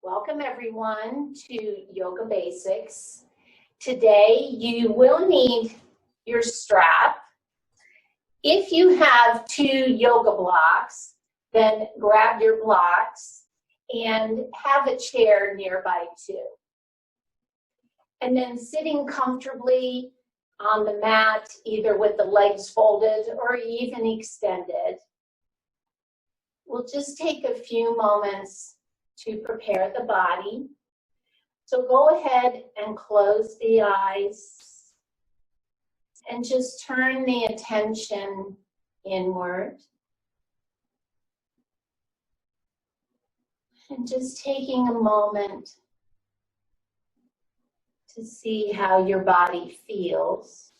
Welcome everyone to Yoga Basics. Today you will need your strap. If you have 2 yoga blocks, then grab your blocks and have a chair nearby too. And then sitting comfortably on the mat, either with the legs folded or even extended. We'll just take a few moments to prepare the body. So go ahead and close the eyes and just turn the attention inward. And just taking a moment to see how your body feels.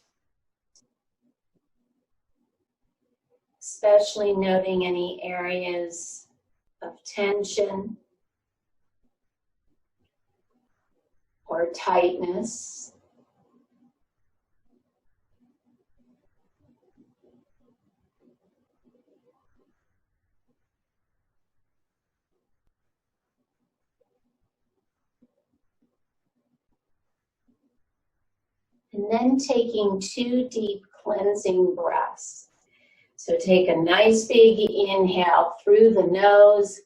Especially noting any areas of tension or tightness. And then taking 2 deep cleansing breaths. So take a nice big inhale through the nose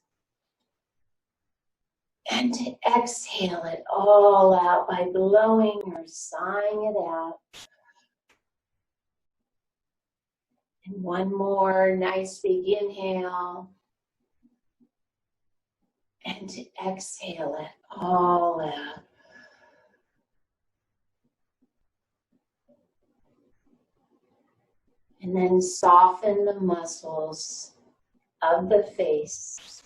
and exhale it all out by blowing or sighing it out. And one more nice big inhale and exhale it all out. And then soften the muscles of the face.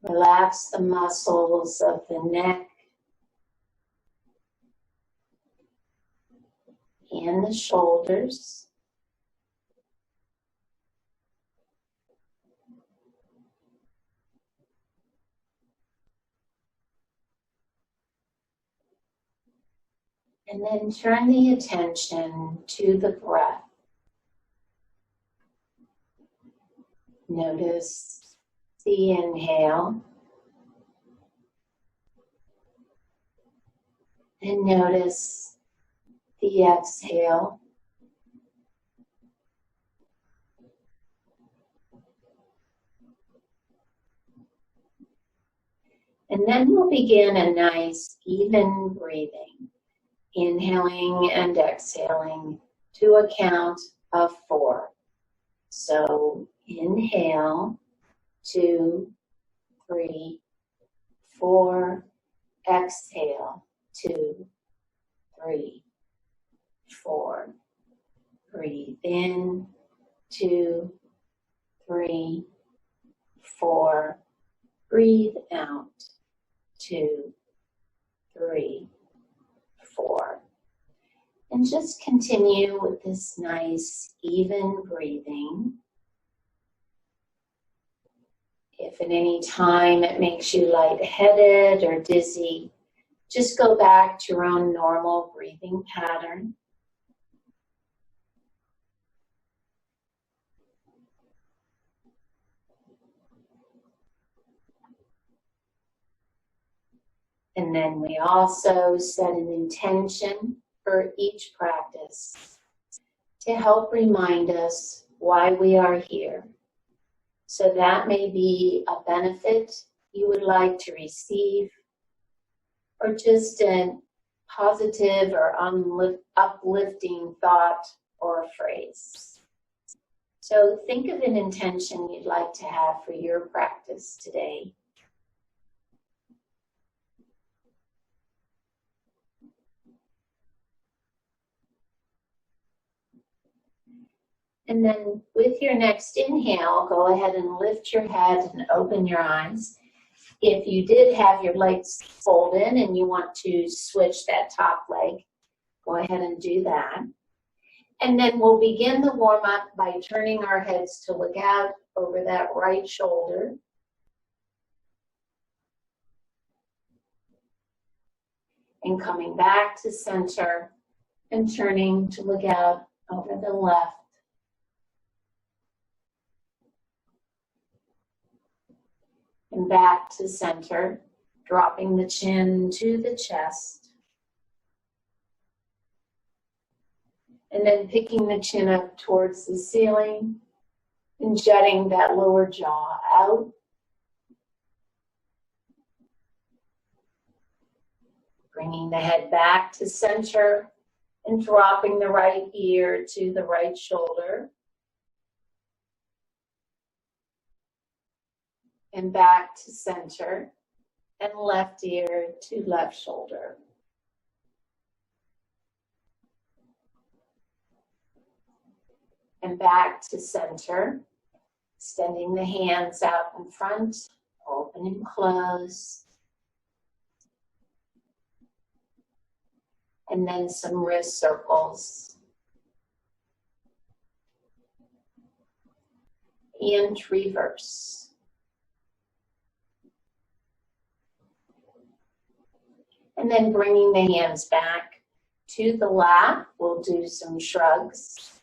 Relax the muscles of the neck and the shoulders. And then turn the attention to the breath. Notice the inhale. And notice the exhale. And then we'll begin a nice, even breathing. Inhaling and exhaling to a count of 4. So inhale, 2, 3, 4. Exhale, 2, 3, 4. Breathe in, 2, 3, 4. Breathe out, 2, 3, 4. And just continue with this nice, even breathing. If at any time it makes you lightheaded or dizzy, just go back to your own normal breathing pattern. And then we also set an intention for each practice to help remind us why we are here. So that may be a benefit you would like to receive, or just a positive or uplifting thought or phrase. So think of an intention you'd like to have for your practice today. And then with your next inhale, go ahead and lift your head and open your eyes. If you did have your legs folded and you want to switch that top leg, go ahead and do that. And then we'll begin the warm-up by turning our heads to look out over that right shoulder. And coming back to center and turning to look out over the left And back to center, dropping the chin to the chest. And then picking the chin up towards the ceiling and jutting that lower jaw out. Bringing the head back to center and dropping the right ear to the right shoulder. And back to center and left ear to left shoulder. And back to center, extending the hands out in front, open and close. And then some wrist circles. And reverse. And then bringing the hands back to the lap, we'll do some shrugs.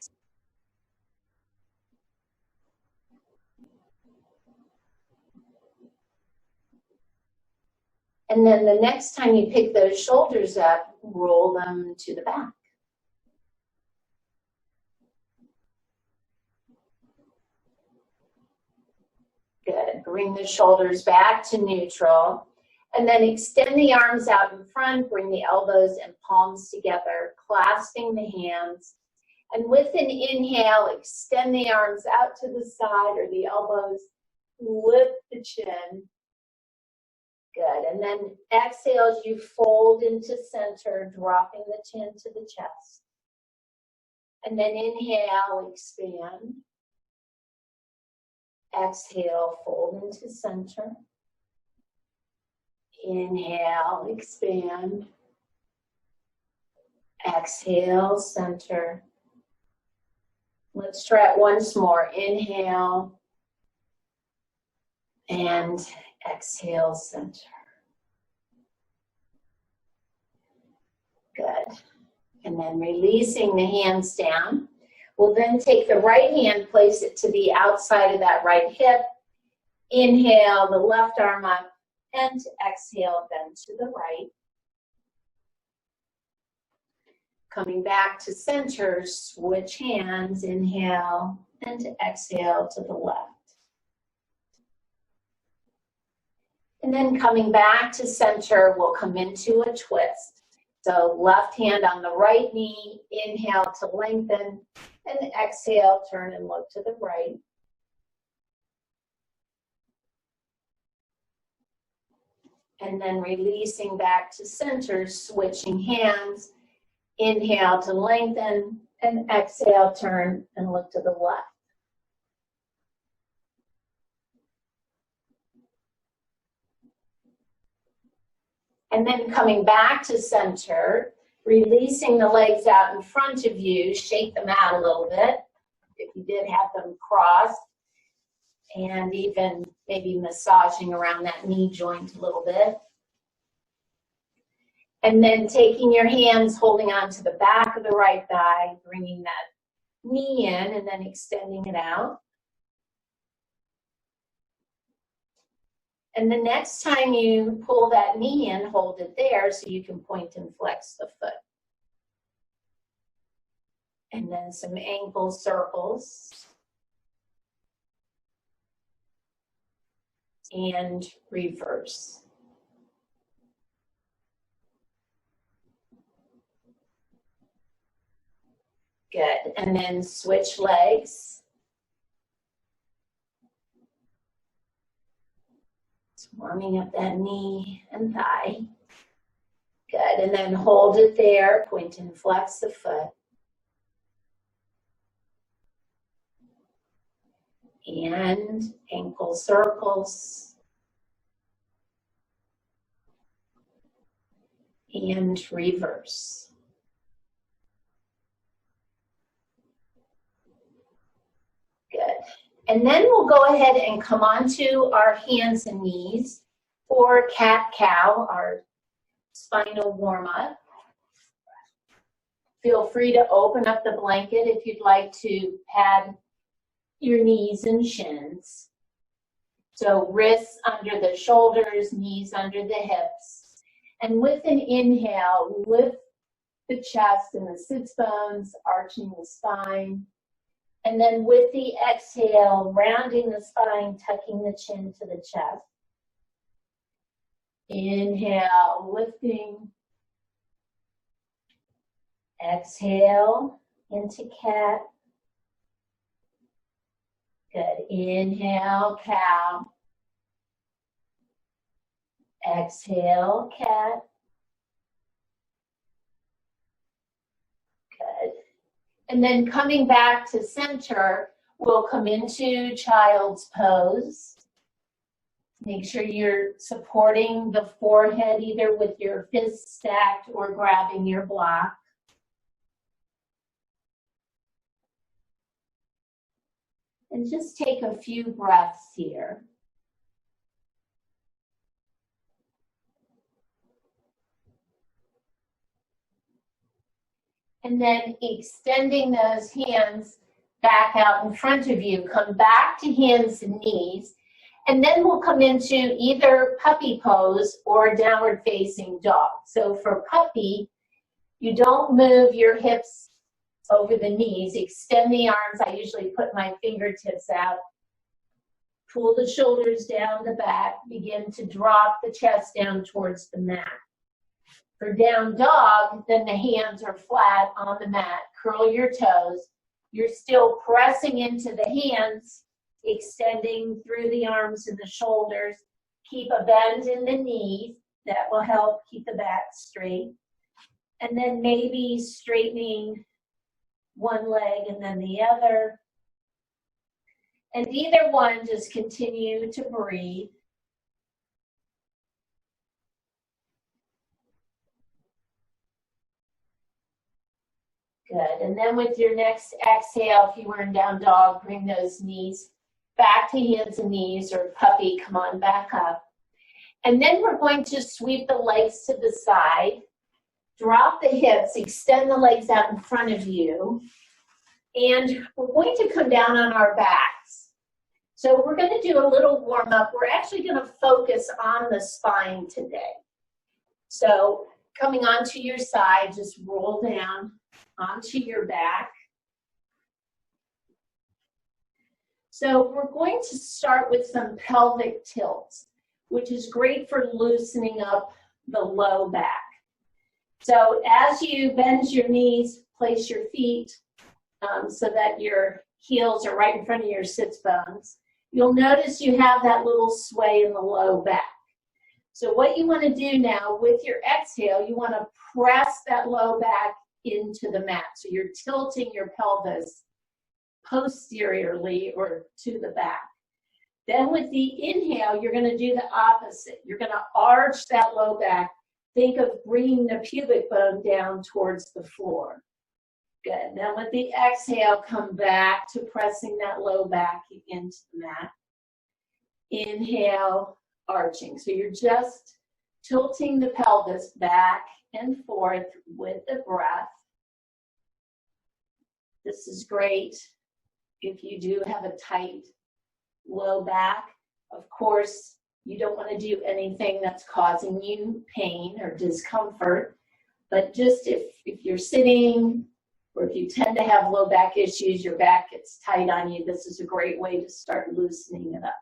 And then the next time you pick those shoulders up, roll them to the back. Good. Bring the shoulders back to neutral. And then extend the arms out in front, bring the elbows and palms together, clasping the hands. And with an inhale, extend the arms out to the side or the elbows, lift the chin. Good. And then exhale as you fold into center, dropping the chin to the chest. And then inhale, expand. Exhale, fold into center. Inhale, expand. Exhale, center. Let's try it once more. Inhale. And exhale, center. Good. And then releasing the hands down. We'll then take the right hand, place it to the outside of that right hip. Inhale, the left arm up, and exhale, bend to the right. Coming back to center, switch hands, inhale, and exhale to the left. And then coming back to center, we'll come into a twist. So left hand on the right knee, inhale to lengthen, and exhale, turn and look to the right. And then releasing back to center, switching hands, inhale to lengthen, and exhale, turn and look to the left. And then coming back to center, releasing the legs out in front of you, shake them out a little bit, if you did have them crossed, and even maybe massaging around that knee joint a little bit. And then taking your hands, holding on to the back of the right thigh, bringing that knee in and then extending it out. And the next time you pull that knee in, hold it there so you can point and flex the foot. And then some ankle circles. And reverse. Good. And then switch legs. Warming up that knee and thigh. Good. And then hold it there. Point and flex the foot. And ankle circles. And reverse. Good. And then we'll go ahead and come onto our hands and knees for cat-cow, our spinal warm-up. Feel free to open up the blanket if you'd like to pad your knees and shins. So wrists under the shoulders, knees under the hips. And with an inhale, lift the chest and the sits bones, arching the spine. And then with the exhale, rounding the spine, tucking the chin to the chest. Inhale, lifting. Exhale into cat. Good. Inhale, cow. Exhale, cat. Good. And then coming back to center, we'll come into child's pose. Make sure you're supporting the forehead either with your fists stacked or grabbing your block. And just take a few breaths here. And then extending those hands back out in front of you. Come back to hands and knees. And then we'll come into either puppy pose or downward facing dog. So for puppy, you don't move your hips over the knees. Extend the arms. I usually put my fingertips out. Pull the shoulders down the back. Begin to drop the chest down towards the mat. For down dog, then the hands are flat on the mat. Curl your toes. You're still pressing into the hands, extending through the arms and the shoulders. Keep a bend in the knees. That will help keep the back straight. And then maybe straightening one leg and then the other. And either one, just continue to breathe. Good. And then with your next exhale, if you were in down dog, bring those knees back to hands and knees, or puppy, come on back up. And then we're going to sweep the legs to the side, drop the hips, extend the legs out in front of you, and we're going to come down on our backs. So we're going to do a little warm up. We're actually going to focus on the spine today. So coming onto your side, just roll down onto your back. So we're going to start with some pelvic tilts, which is great for loosening up the low back. So as you bend your knees, place your feet so that your heels are right in front of your sits bones. You'll notice you have that little sway in the low back. So what you want to do now with your exhale, you want to press that low back into the mat. So you're tilting your pelvis posteriorly or to the back. Then with the inhale, you're going to do the opposite. You're going to arch that low back. Think of bringing the pubic bone down towards the floor. Good. Then with the exhale, come back to pressing that low back into the mat. Inhale, arching. So you're just tilting the pelvis back and forth with the breath. This is great if you do have a tight low back. Of course, you don't want to do anything that's causing you pain or discomfort, but just if you're sitting or if you tend to have low back issues, your back gets tight on you, this is a great way to start loosening it up.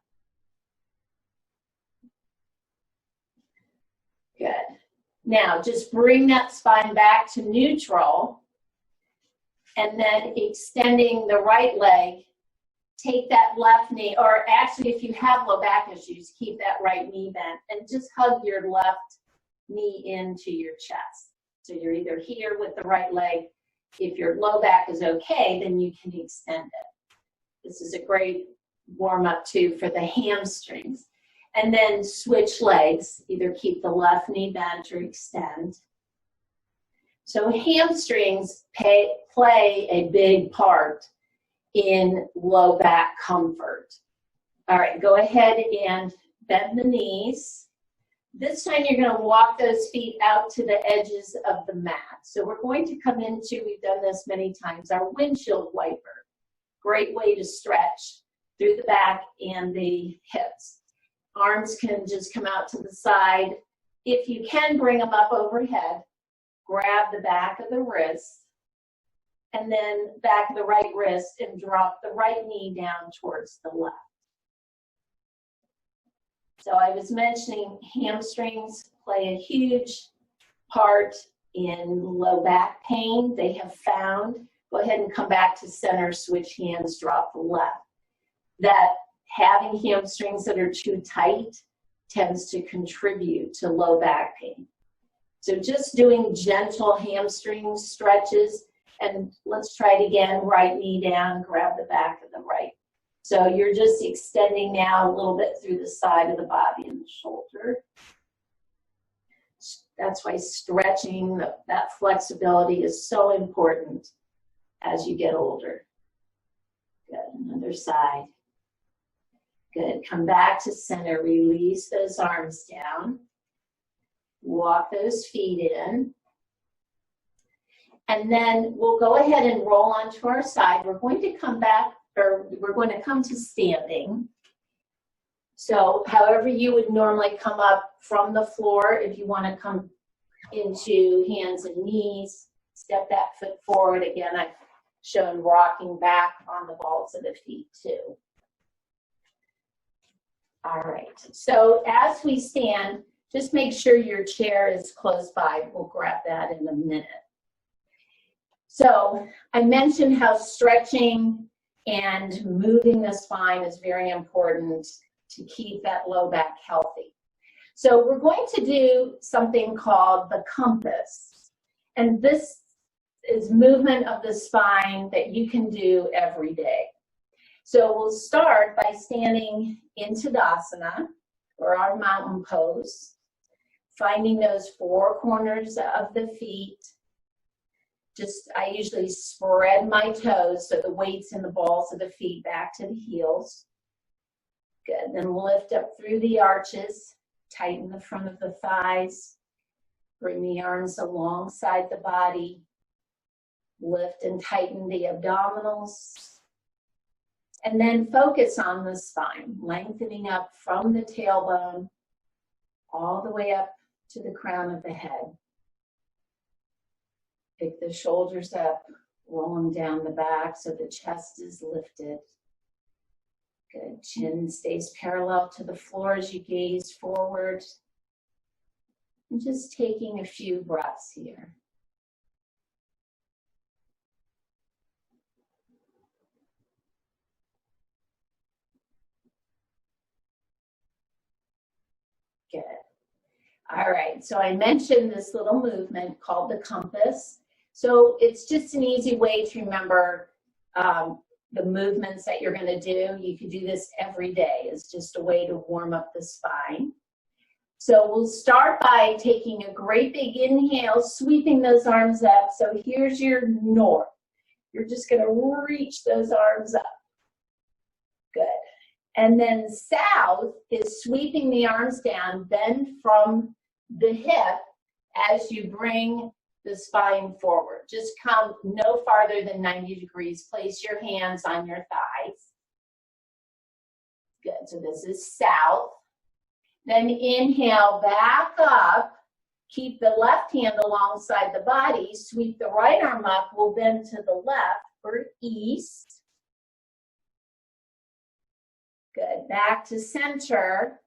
Good. Now, just bring that spine back to neutral, and then extending the right leg, take that left knee, or actually if you have low back issues, keep that right knee bent, and just hug your left knee into your chest. So you're either here with the right leg. If your low back is okay, then you can extend it. This is a great warm-up too for the hamstrings. And then switch legs, either keep the left knee bent or extend. So hamstrings play a big part in low back comfort. All right, go ahead and bend the knees. This time you're going to walk those feet out to the edges of the mat. So we're going to come into, we've done this many times, our windshield wiper. Great way to stretch through the back and the hips. Arms can just come out to the side. If you can, bring them up overhead. Grab the back of the wrist, and then back of the right wrist, and drop the right knee down towards the left. So I was mentioning hamstrings play a huge part in low back pain. They have found, go ahead and come back to center, switch hands, drop the left, that having hamstrings that are too tight tends to contribute to low back pain. So just doing gentle hamstring stretches, and let's try it again, right knee down, grab the back of the right. So you're just extending now a little bit through the side of the body and the shoulder. That's why stretching, that flexibility is so important as you get older. Good, another side. Good, come back to center, release those arms down. Walk those feet in. And then we'll go ahead and roll onto our side. We're going to come back, or we're going to come to standing. So however you would normally come up from the floor, if you want to come into hands and knees, step that foot forward. Again, I've shown rocking back on the balls of the feet too. All right, so as we stand, just make sure your chair is close by. We'll grab that in a minute. So I mentioned how stretching and moving the spine is very important to keep that low back healthy. So we're going to do something called the compass. And this is movement of the spine that you can do every day. So we'll start by standing in Tadasana, or our mountain pose, finding those four corners of the feet. I usually spread my toes so the weight's in the balls of the feet back to the heels. Good, then lift up through the arches, tighten the front of the thighs, bring the arms alongside the body, lift and tighten the abdominals, and then focus on the spine, lengthening up from the tailbone all the way up to the crown of the head. Pick the shoulders up, roll them down the back so the chest is lifted. Good, chin stays parallel to the floor as you gaze forward. And just taking a few breaths here. Good. All right, so I mentioned this little movement called the compass. So it's just an easy way to remember the movements that you're going to do. You could do this every day. It's just a way to warm up the spine. So we'll start by taking a great big inhale, sweeping those arms up. So here's your north. You're just going to reach those arms up. Good. And then south is sweeping the arms down, bend from the hip as you bring the spine forward. Just come no farther than 90 degrees. Place your hands on your thighs. Good, so this is south. Then inhale back up. Keep the left hand alongside the body. Sweep the right arm up. We'll bend to the left for east. Good, back to center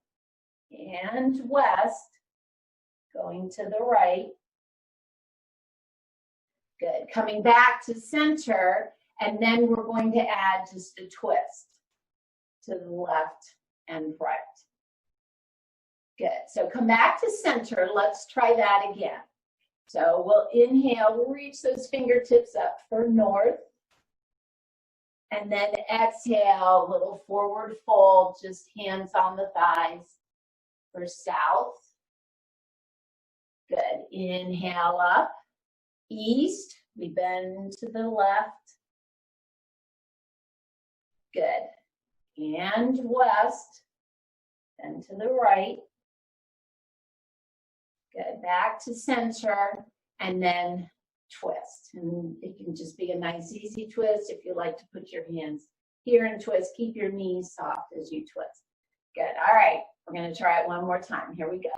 and west. Going to the right. Good, coming back to center, and then we're going to add just a twist to the left and right. Good, so come back to center. Let's try that again. So we'll inhale, we'll reach those fingertips up for north. And then exhale, little forward fold, just hands on the thighs for south. Good, inhale up, east, we bend to the left. Good, and west, then to the right. Good, back to center, and then twist. And it can just be a nice easy twist if you like to put your hands here and twist. Keep your knees soft as you twist. Good, all right. We're going to try it one more time. Here we go.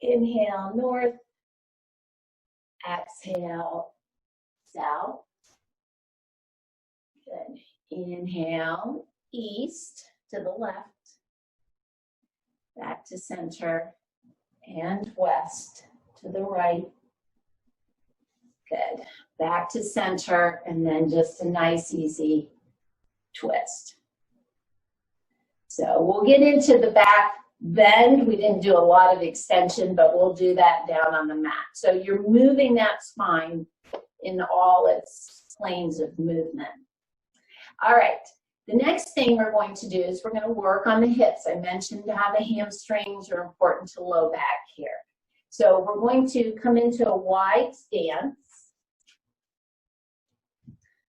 Inhale, north. Exhale, south. Good. Inhale, east to the left. Back to center. And west to the right. Good. Back to center, and then just a nice, easy twist. So we'll get into the back bend. We didn't do a lot of extension, but we'll do that down on the mat. So you're moving that spine in all its planes of movement. All right. The next thing we're going to do is we're going to work on the hips. I mentioned how the hamstrings are important to low back here. So we're going to come into a wide stance.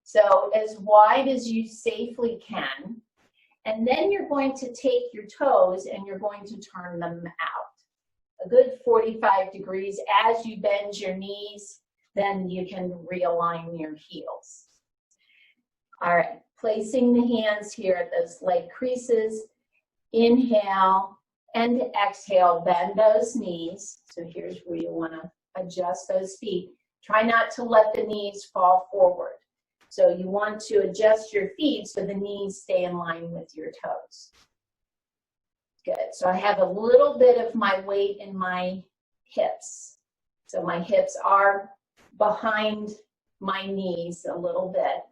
So as wide as you safely can. And then you're going to take your toes and you're going to turn them out. A good 45 degrees. As you bend your knees, then you can realign your heels. All right. Placing the hands here at those leg creases. Inhale and exhale, bend those knees. So here's where you want to adjust those feet. Try not to let the knees fall forward. So you want to adjust your feet so the knees stay in line with your toes. Good. So I have a little bit of my weight in my hips. So my hips are behind my knees a little bit.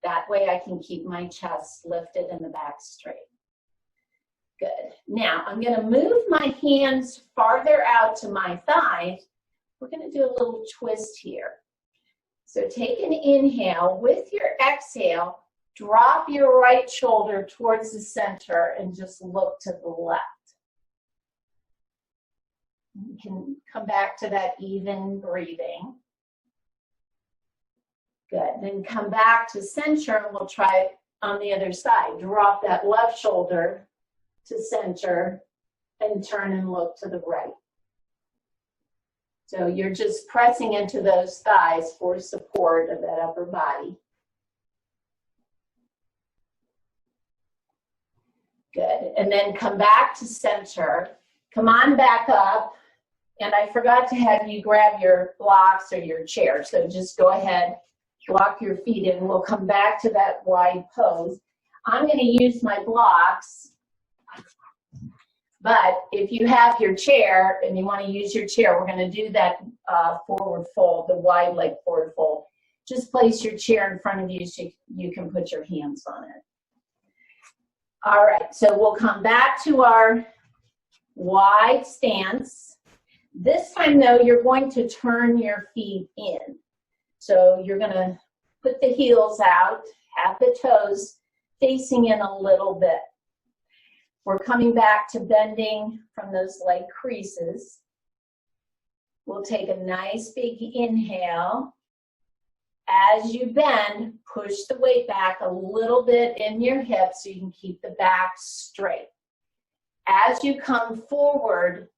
That way I can keep my chest lifted and the back straight. Good. Now I'm going to move my hands farther out to my thighs. We're going to do a little twist here. So take an inhale. With your exhale, drop your right shoulder towards the center and just look to the left. You can come back to that even breathing. Good. Then come back to center and we'll try it on the other side. Drop that left shoulder to center and turn and look to the right. So you're just pressing into those thighs for support of that upper body. Good. And then come back to center. Come on back up. And I forgot to have you grab your blocks or your chair. So just go ahead, walk your feet in. We'll come back to that wide pose. I'm going to use my blocks. But if you have your chair and you want to use your chair, we're going to do that forward fold, the wide leg forward fold. Just place your chair in front of you so you can put your hands on it. All right, so we'll come back to our wide stance. This time, though, you're going to turn your feet in. So you're going to put the heels out, have the toes facing in a little bit. We're coming back to bending from those leg creases. We'll take a nice big inhale. As you bend, push the weight back a little bit in your hips so you can keep the back straight. As you come forward,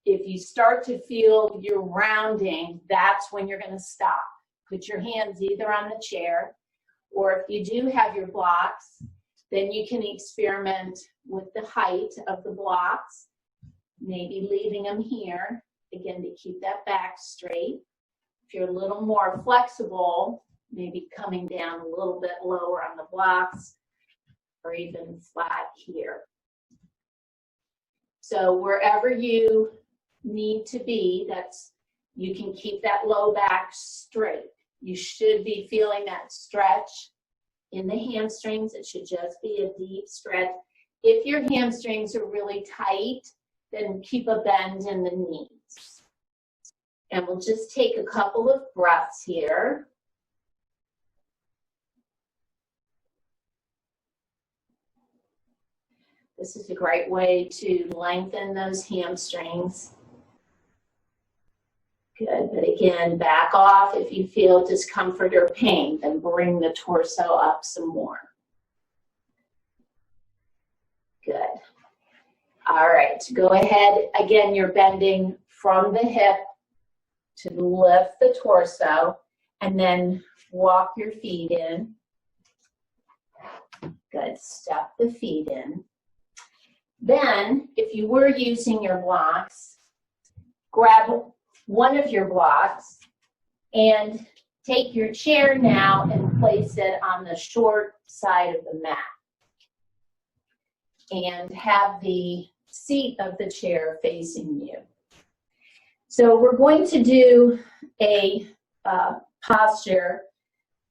if you start to feel you're rounding, that's when you're going to stop. Put your hands either on the chair, or if you do have your blocks, then you can experiment with the height of the blocks, maybe leaving them here, again, to keep that back straight. If you're a little more flexible, maybe coming down a little bit lower on the blocks, or even flat here. So wherever you need to be, you can keep that low back straight. You should be feeling that stretch in the hamstrings. It should just be a deep stretch. If your hamstrings are really tight, then keep a bend in the knees. And we'll just take a couple of breaths here. This is a great way to lengthen those hamstrings. Good, but again, back off if you feel discomfort or pain, then bring the torso up some more. Good. All right, go ahead. Again, you're bending from the hip to lift the torso, and then walk your feet in. Good, step the feet in. Then, if you were using your blocks, grab one of your blocks and take your chair now and place it on the short side of the mat. And have the seat of the chair facing you. So we're going to do a posture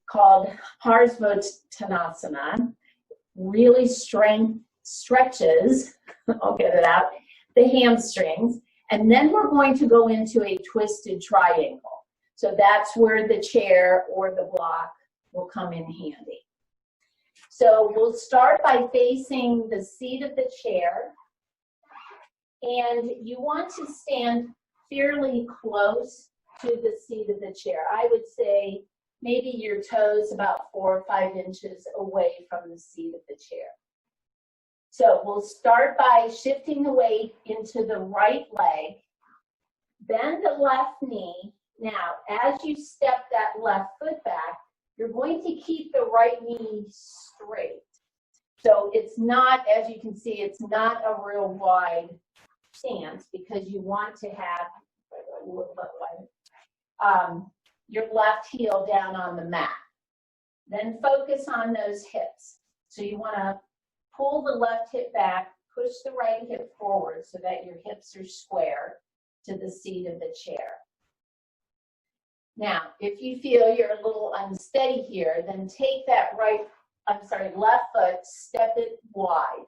called Harshmotanasana. Really stretches, I'll get it out, the hamstrings. And then we're going to go into a twisted triangle. So that's where the chair or the block will come in handy. So we'll start by facing the seat of the chair. And you want to stand fairly close to the seat of the chair. I would say maybe your toes about 4 or 5 inches away from the seat of the chair. So we'll start by shifting the weight into the right leg, bend the left knee. Now, as you step that left foot back, you're going to keep the right knee straight. So it's not, as you can see, it's not a real wide stance because you want to have your left heel down on the mat. Then focus on those hips. So you want to pull the left hip back, push the right hip forward so that your hips are square to the seat of the chair. Now, if you feel you're a little unsteady here, then take that left foot, step it wide.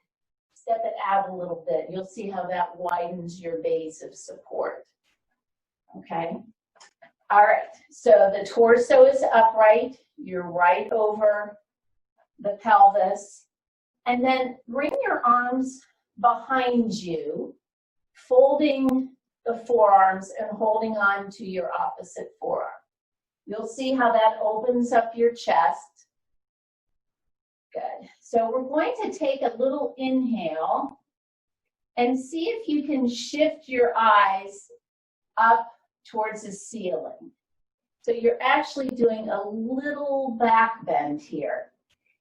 Step it out a little bit. You'll see how that widens your base of support. Okay? All right, so the torso is upright. You're right over the pelvis. And then bring your arms behind you, folding the forearms and holding on to your opposite forearm. You'll see how that opens up your chest. Good. So we're going to take a little inhale and see if you can shift your eyes up towards the ceiling. So you're actually doing a little back bend here.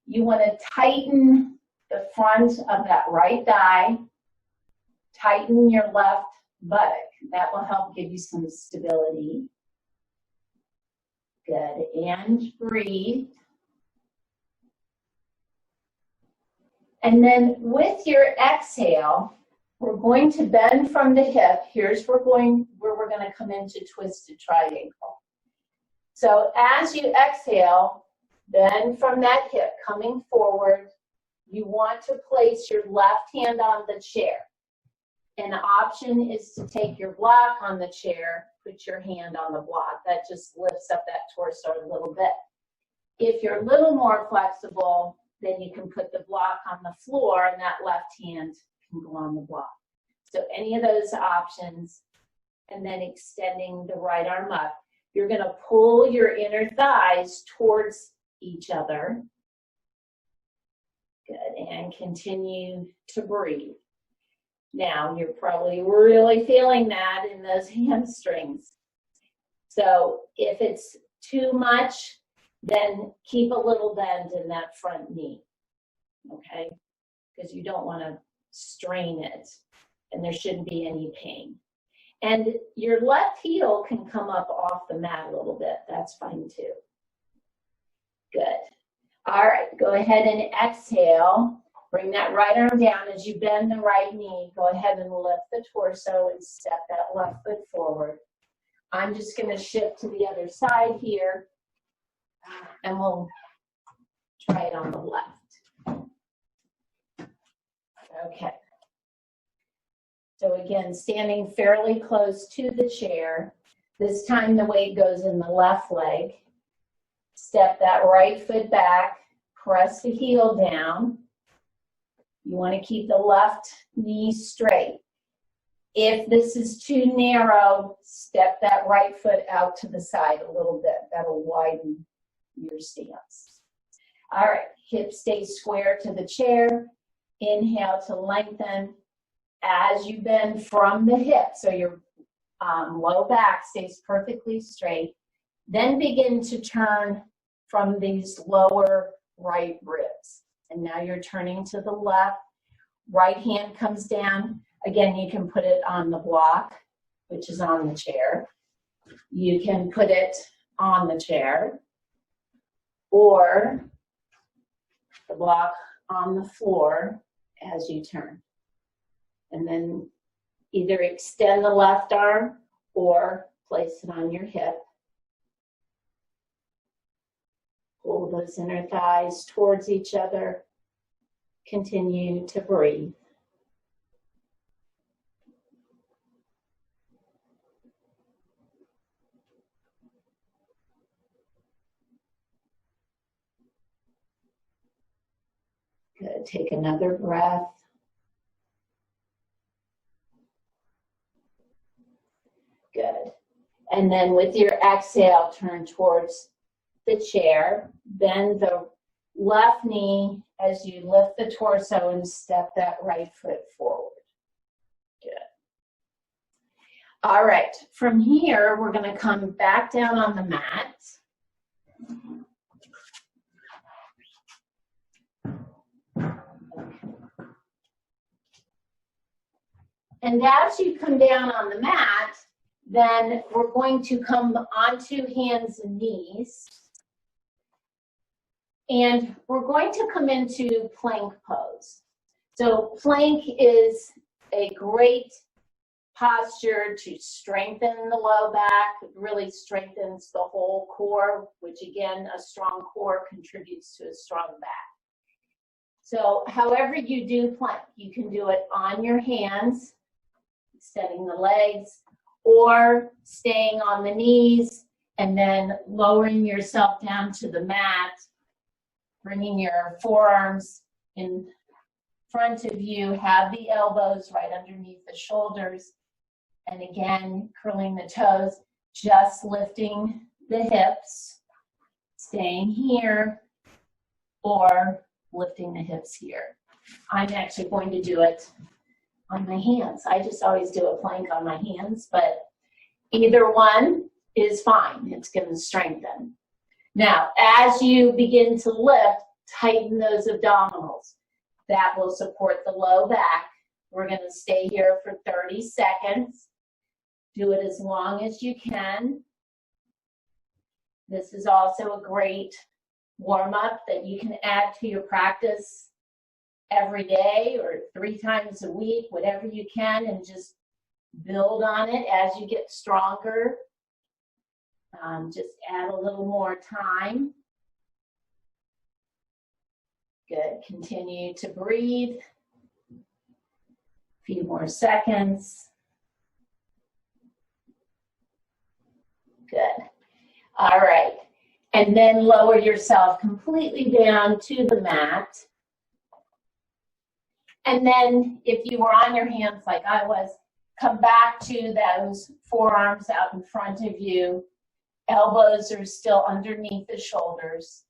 You want to tighten the front of that right thigh, tighten your left buttock. That will help give you some stability. Good, and breathe. And then with your exhale, we're going to bend from the hip. Here's where we're going to come into twisted triangle. So as you exhale, bend from that hip, coming forward. You want to place your left hand on the chair. An option is to take your block on the chair, put your hand on the block. That just lifts up that torso a little bit. If you're a little more flexible, then you can put the block on the floor and that left hand can go on the block. So any of those options, and then extending the right arm up. You're going to pull your inner thighs towards each other. Good, and continue to breathe. Now, you're probably really feeling that in those hamstrings. So if it's too much, then keep a little bend in that front knee, okay? Because you don't want to strain it, and there shouldn't be any pain. And your left heel can come up off the mat a little bit. That's fine too. Good. All right, go ahead and exhale. Bring that right arm down as you bend the right knee. Go ahead and lift the torso and step that left foot forward. I'm just going to shift to the other side here, and we'll try it on the left. Okay. So again, standing fairly close to the chair. This time the weight goes in the left leg. Step that right foot back. Press the heel down. You want to keep the left knee straight. If this is too narrow, step that right foot out to the side a little bit. That'll widen your stance. All right, hips stay square to the chair. Inhale to lengthen as you bend from the hip. So your low back stays perfectly straight. Then begin to turn from these lower right ribs. And now you're turning to the left. right hand comes down. Again, you can put it on the block, which is on the chair. You can put it on the chair or the block on the floor as you turn. And then either extend the left arm or place it on your hip. Pull those inner thighs towards each other. Continue to breathe. Good. Take another breath. Good. And then with your exhale, turn towards the chair. Bend the left knee as you lift the torso and step that right foot forward. Good. All right. From here, we're going to come back down on the mat. And as you come down on the mat, then we're going to come onto hands and knees. And we're going to come into plank pose. So plank is a great posture to strengthen the low back. It really strengthens the whole core, which again, a strong core contributes to a strong back. So however you do plank, you can do it on your hands, extending the legs, or staying on the knees and then lowering yourself down to the mat, bringing your forearms in front of you, have the elbows right underneath the shoulders, and again, curling the toes, just lifting the hips, staying here, or lifting the hips here. I'm actually going to do it on my hands. I just always do a plank on my hands, but either one is fine. It's going to strengthen. Now, as you begin to lift, tighten those abdominals. That will support the low back. We're going to stay here for 30 seconds. Do it as long as you can. This is also a great warm-up that you can add to your practice every day or 3 times a week, whatever you can, and just build on it as you get stronger. Just add a little more time. Good. Continue to breathe. A few more seconds. Good. All right. And then lower yourself completely down to the mat. And then if you were on your hands like I was, come back to those forearms out in front of you. Elbows are still underneath the shoulders.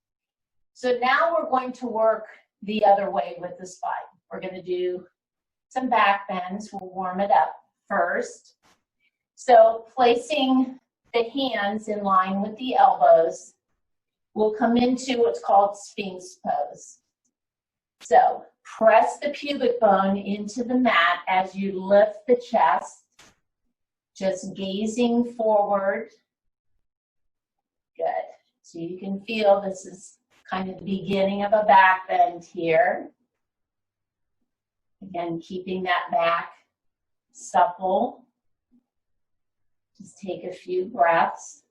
So now we're going to work the other way with the spine. We're going to do some back bends. We'll warm it up first. So placing the hands in line with the elbows, we'll come into what's called Sphinx pose. So press the pubic bone into the mat as you lift the chest, just gazing forward. Good. So you can feel this is kind of the beginning of a back bend here. Again, keeping that back supple. Just take a few breaths.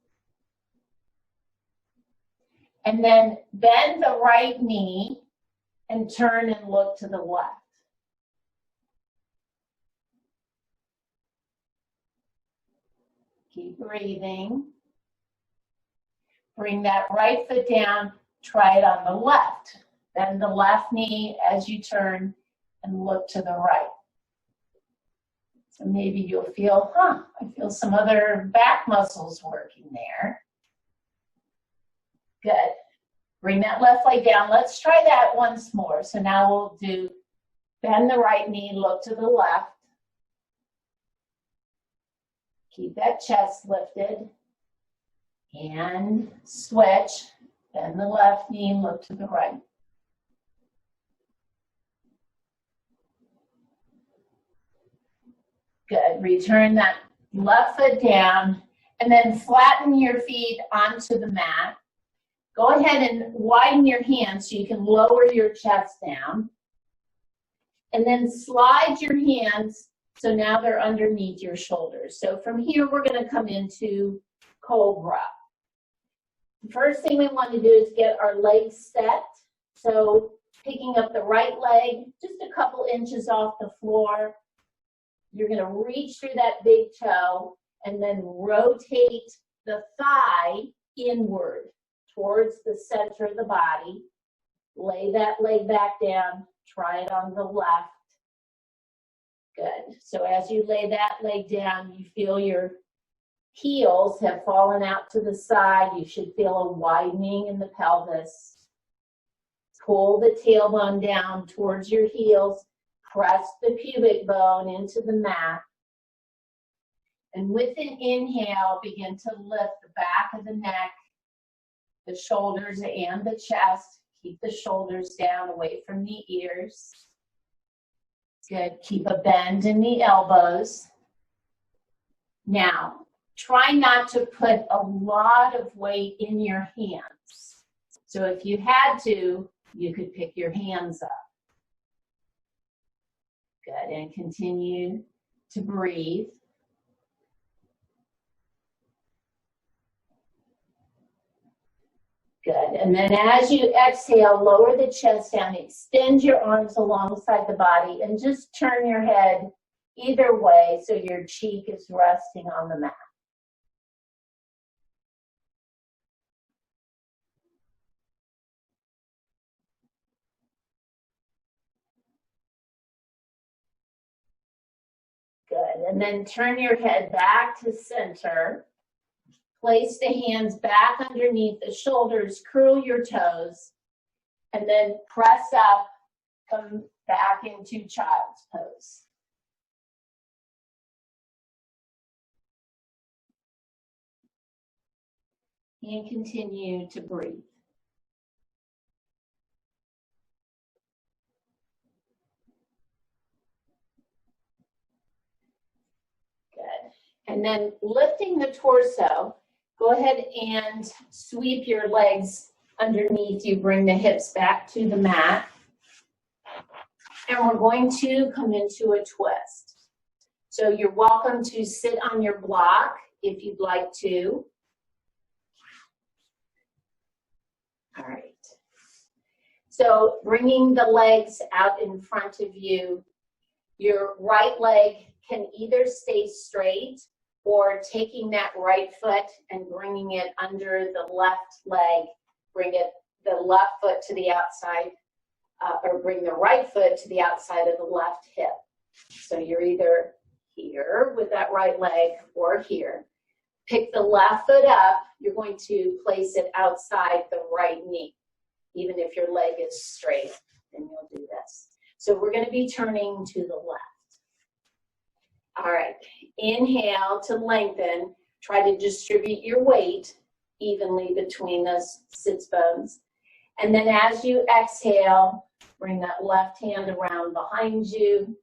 And then bend the right knee and turn and look to the left. Keep breathing. Bring that right foot down, try it on the left. Bend the left knee as you turn and look to the right. So maybe you'll feel, I feel some other back muscles working there. Good. Bring that left leg down. Let's try that once more. So now we'll do bend the right knee, look to the left. Keep that chest lifted. And switch. Bend the left knee, look to the right. Good. Return that left foot down and then flatten your feet onto the mat. Go ahead and widen your hands so you can lower your chest down. And then slide your hands so now they're underneath your shoulders. So from here, we're going to come into Cobra. The first thing we want to do is get our legs set. So picking up the right leg, just a couple inches off the floor. You're going to reach through that big toe and then rotate the thigh inward towards the center of the body. Lay that leg back down. Try it on the left. Good. So as you lay that leg down, you feel your heels have fallen out to the side. You should feel a widening in the pelvis. Pull the tailbone down towards your heels. Press the pubic bone into the mat. And with an inhale, begin to lift the back of the neck, the shoulders, and the chest. Keep the shoulders down away from the ears. Good. Keep a bend in the elbows. Now, try not to put a lot of weight in your hands. So if you had to, you could pick your hands up. Good. And continue to breathe. Good. And then as you exhale, lower the chest down, extend your arms alongside the body, and just turn your head either way so your cheek is resting on the mat. Good. And then turn your head back to center. Place the hands back underneath the shoulders, curl your toes, and then press up, come back into child's pose. And continue to breathe. Good. And then lifting the torso, go ahead and sweep your legs underneath you. Bring the hips back to the mat. And we're going to come into a twist. So you're welcome to sit on your block if you'd like to. All right. So bringing the legs out in front of you, your right leg can either stay straight or taking that right foot and bringing it under the left leg, bring the left foot to the outside, or bring the right foot to the outside of the left hip. So you're either here with that right leg or here. Pick the left foot up, you're going to place it outside the right knee. Even if your leg is straight, then you'll do this. So we're going to be turning to the left. All right, inhale to lengthen. Try to distribute your weight evenly between those sits bones. And then as you exhale, bring that left hand around behind you.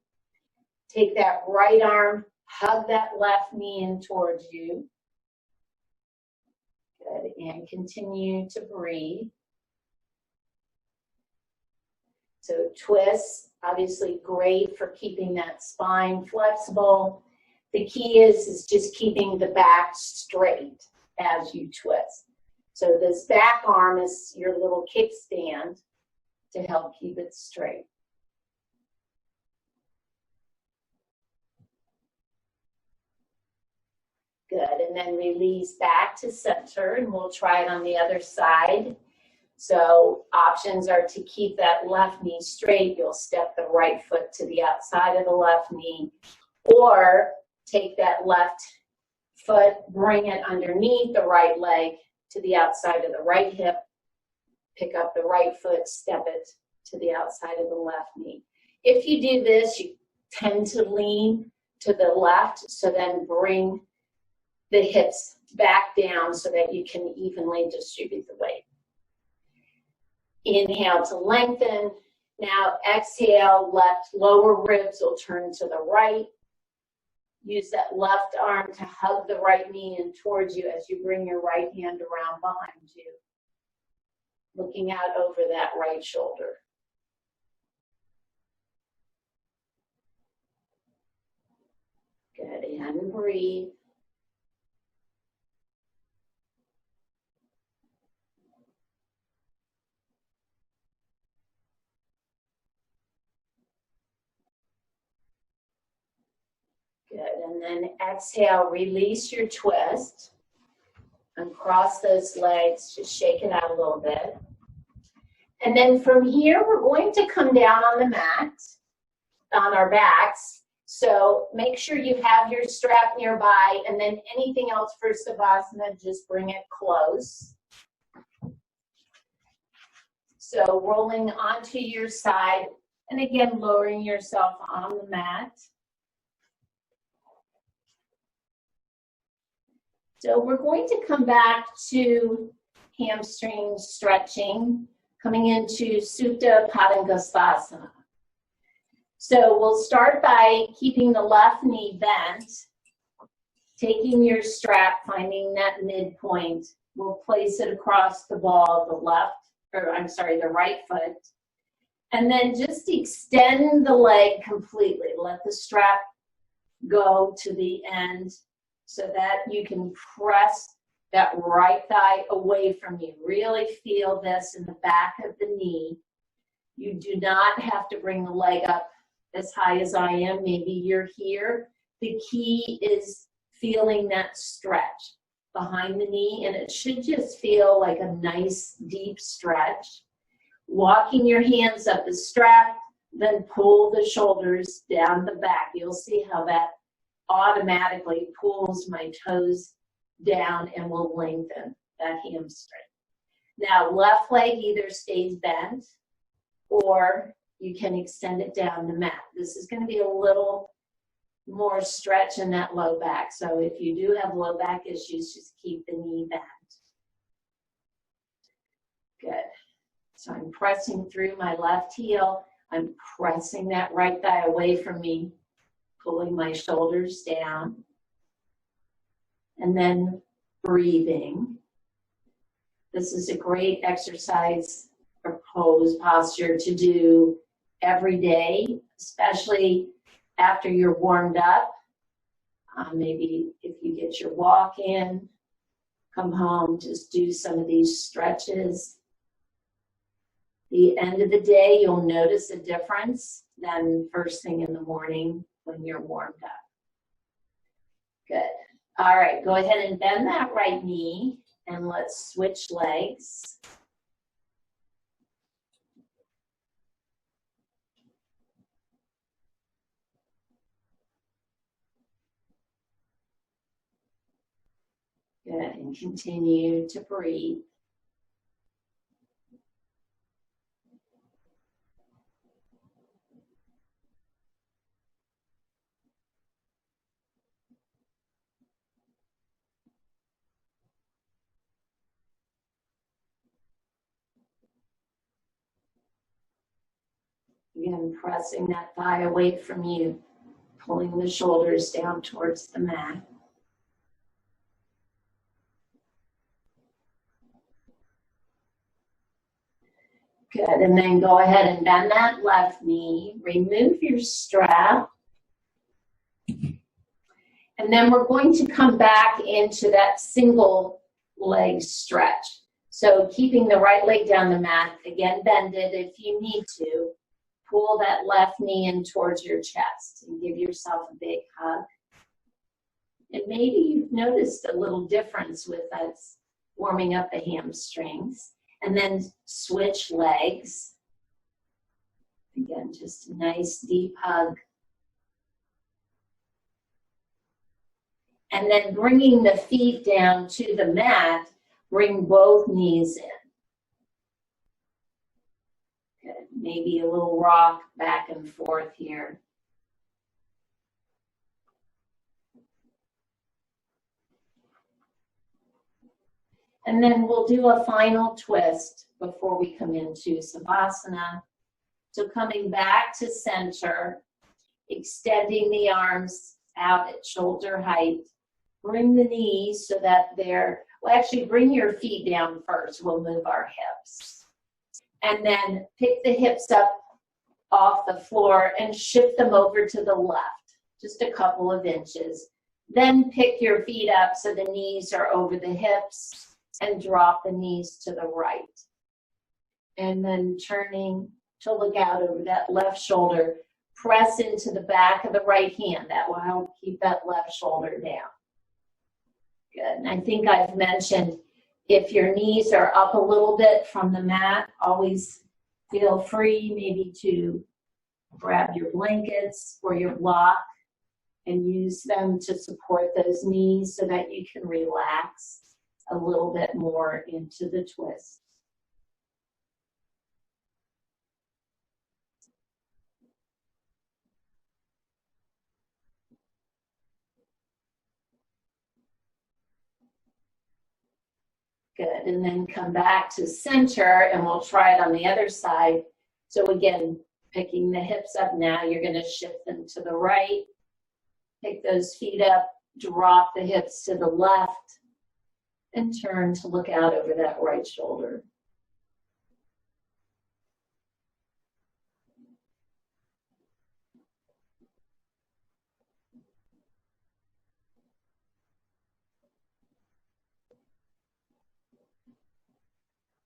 Take that right arm, hug that left knee in towards you. Good, and continue to breathe. So twist, obviously great for keeping that spine flexible. The key is just keeping the back straight as you twist. So this back arm is your little kickstand to help keep it straight. Good, and then release back to center, and we'll try it on the other side. So options are to keep that left knee straight. You'll step the right foot to the outside of the left knee, or take that left foot, bring it underneath the right leg to the outside of the right hip, pick up the right foot, step it to the outside of the left knee. If you do this, you tend to lean to the left, so then bring the hips back down so that you can evenly distribute the weight. Inhale to lengthen. Now exhale, left lower ribs will turn to the right. Use that left arm to hug the right knee in towards you as you bring your right hand around behind you, looking out over that right shoulder. Good, and breathe. Good, and then exhale, release your twist. And cross those legs, just shake it out a little bit. And then from here, we're going to come down on the mat, on our backs. So make sure you have your strap nearby, and then anything else for Savasana, just bring it close. So rolling onto your side, and again, lowering yourself on the mat. So we're going to come back to hamstring stretching, coming into Supta Padangusthasana. So we'll start by keeping the left knee bent, taking your strap, finding that midpoint. We'll place it across the ball, the right foot. And then just extend the leg completely. Let the strap go to the end, so that you can press that right thigh away from you. Really feel this in the back of the knee. You do not have to bring the leg up as high as I am. Maybe you're here. The key is feeling that stretch behind the knee, and it should just feel like a nice deep stretch. Walking your hands up the strap, then pull the shoulders down the back. You'll see how that automatically pulls my toes down and will lengthen that hamstring. Now, left leg either stays bent or you can extend it down the mat. This is going to be a little more stretch in that low back. So if you do have low back issues, just keep the knee bent. Good. So I'm pressing through my left heel. I'm pressing that right thigh away from me, pulling my shoulders down, and then breathing. This is a great exercise or pose posture to do every day, especially after you're warmed up. Maybe if you get your walk in, come home, just do some of these stretches. The end of the day, you'll notice a difference than first thing in the morning when you're warmed up. Good. All right, go ahead and bend that right knee, and let's switch legs. Good, and continue to breathe. Again, pressing that thigh away from you, pulling the shoulders down towards the mat. Good, and then go ahead and bend that left knee, remove your strap, and then we're going to come back into that single leg stretch. So keeping the right leg down the mat, again, bend it if you need to. Pull that left knee in towards your chest and give yourself a big hug. And maybe you've noticed a little difference with us warming up the hamstrings. And then switch legs. Again, just a nice deep hug. And then bringing the feet down to the mat, bring both knees in. Good. Maybe a little rock back and forth here. And then we'll do a final twist before we come into Savasana. So coming back to center, extending the arms out at shoulder height. Bring the knees so that well, actually bring your feet down first. We'll move our hips. And then pick the hips up off the floor and shift them over to the left, just a couple of inches. Then pick your feet up so the knees are over the hips and drop the knees to the right. And then turning to look out over that left shoulder, press into the back of the right hand. That will help keep that left shoulder down. Good. And I think I've mentioned if your knees are up a little bit from the mat, always feel free maybe to grab your blankets or your block and use them to support those knees so that you can relax a little bit more into the twist. Good, and then come back to center and we'll try it on the other side. So again, picking the hips up now, you're gonna shift them to the right. Pick those feet up, drop the hips to the left, and turn to look out over that right shoulder.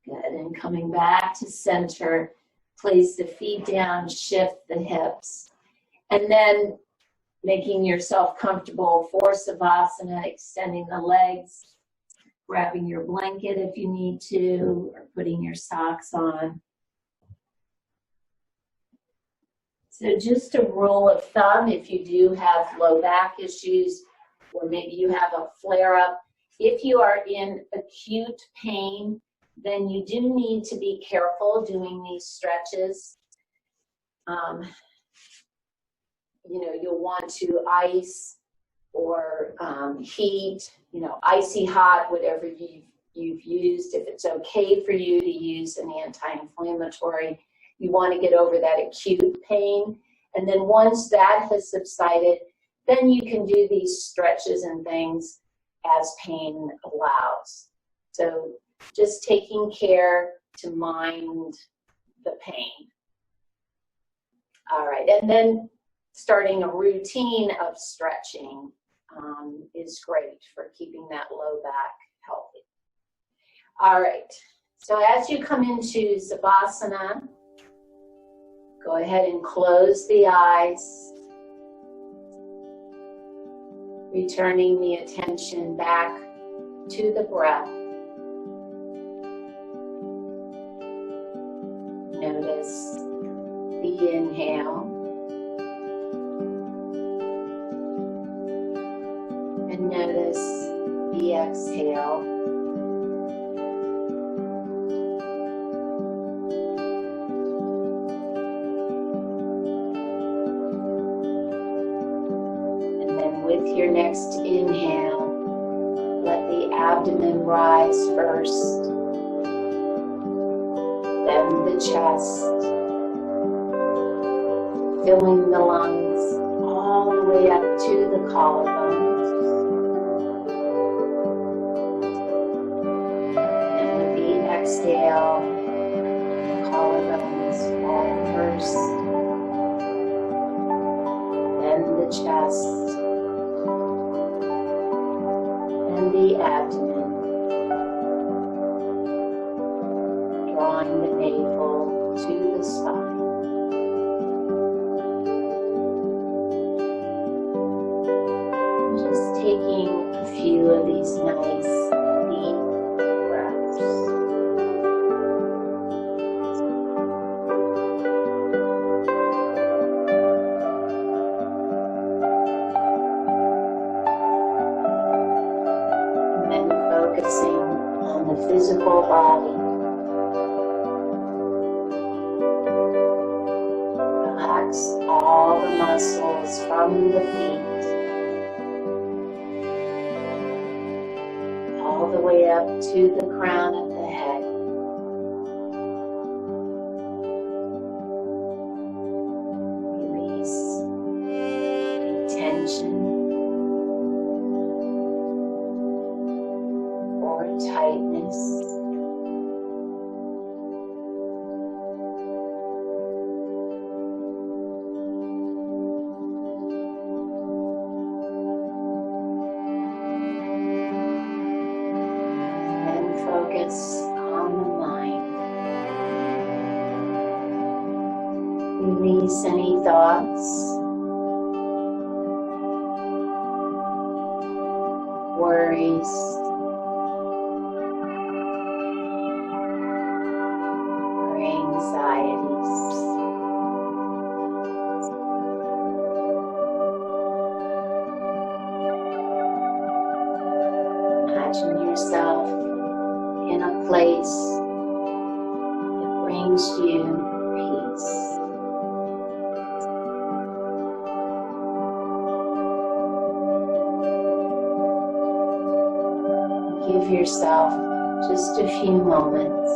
Good, and coming back to center, place the feet down, shift the hips. And then making yourself comfortable for Savasana, extending the legs, grabbing your blanket if you need to, or putting your socks on. So just a rule of thumb, if you do have low back issues, or maybe you have a flare-up, if you are in acute pain, then you do need to be careful doing these stretches. You know, you'll want to ice or heat, you know, icy hot, whatever you've used. If it's okay for you to use an anti-inflammatory, you want to get over that acute pain. And then once that has subsided, then you can do these stretches and things as pain allows. So just taking care to mind the pain. All right, and then starting a routine of stretching is great for keeping that low back healthy. All right, so as you come into Savasana, go ahead and close the eyes, returning the attention back to the breath. Notice the inhale and notice the exhale. And then with your next inhale, let the abdomen rise first, then the chest, filling the lungs all the way up to the collarbones. And with the exhale, the collarbones fall first, then the chest, and the abdomen, drawing the navel to the spine. Just taking a few of these nice deep breaths. And then focusing on the physical body. Relax all the muscles from the feet all the way up to the crown of the head. Release any tension. or tightness. Focus on the mind. Release any thoughts, worries, or anxieties. Imagine yourself in a place that brings you peace. Give yourself just a few moments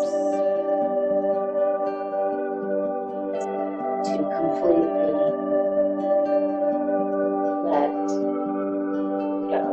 to completely let go.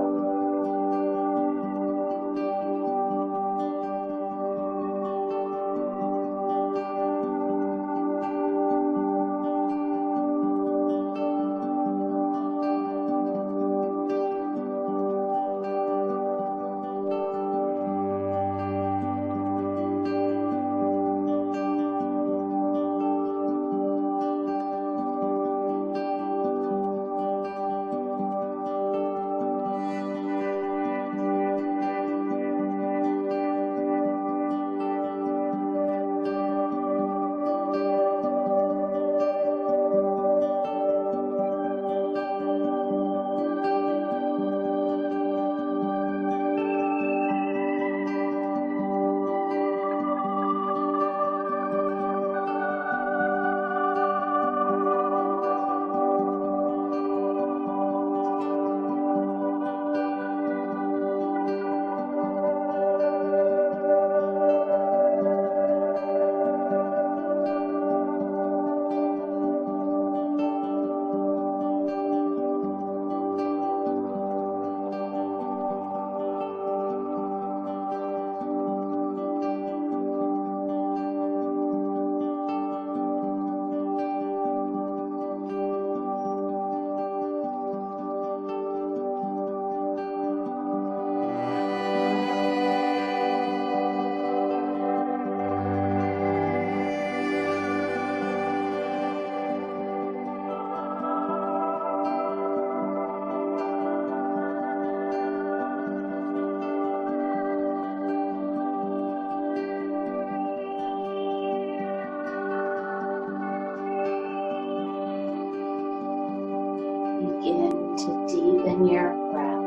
Begin to deepen your breath.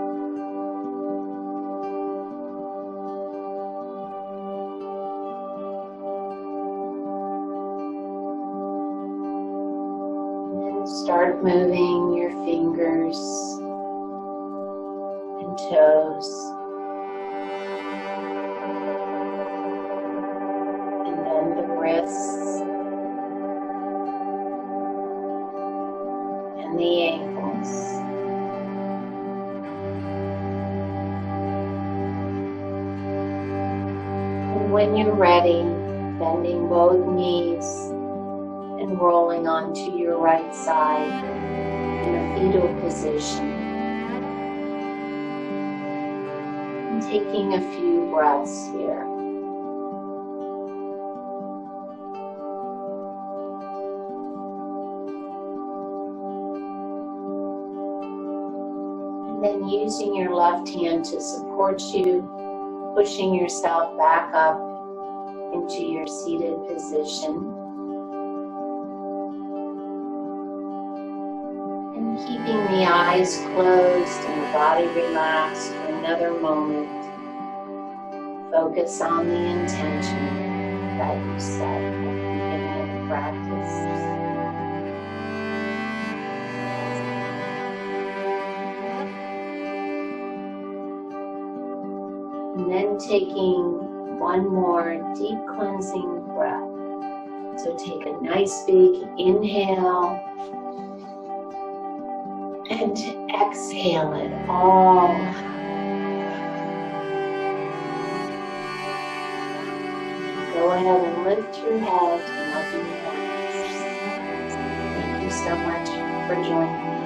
And then start moving your fingers and toes. And then the wrists and the ankles. And when you're ready, bending both knees and rolling onto your right side in a fetal position. And taking a few breaths here. Then using your left hand to support you, pushing yourself back up into your seated position. And keeping the eyes closed and the body relaxed for another moment. Focus on the intention that you set at the beginning of the practice. And then taking one more deep cleansing breath. So take a nice big inhale and exhale it all. ahead and lift your head and open your eyes. Thank you so much for joining me.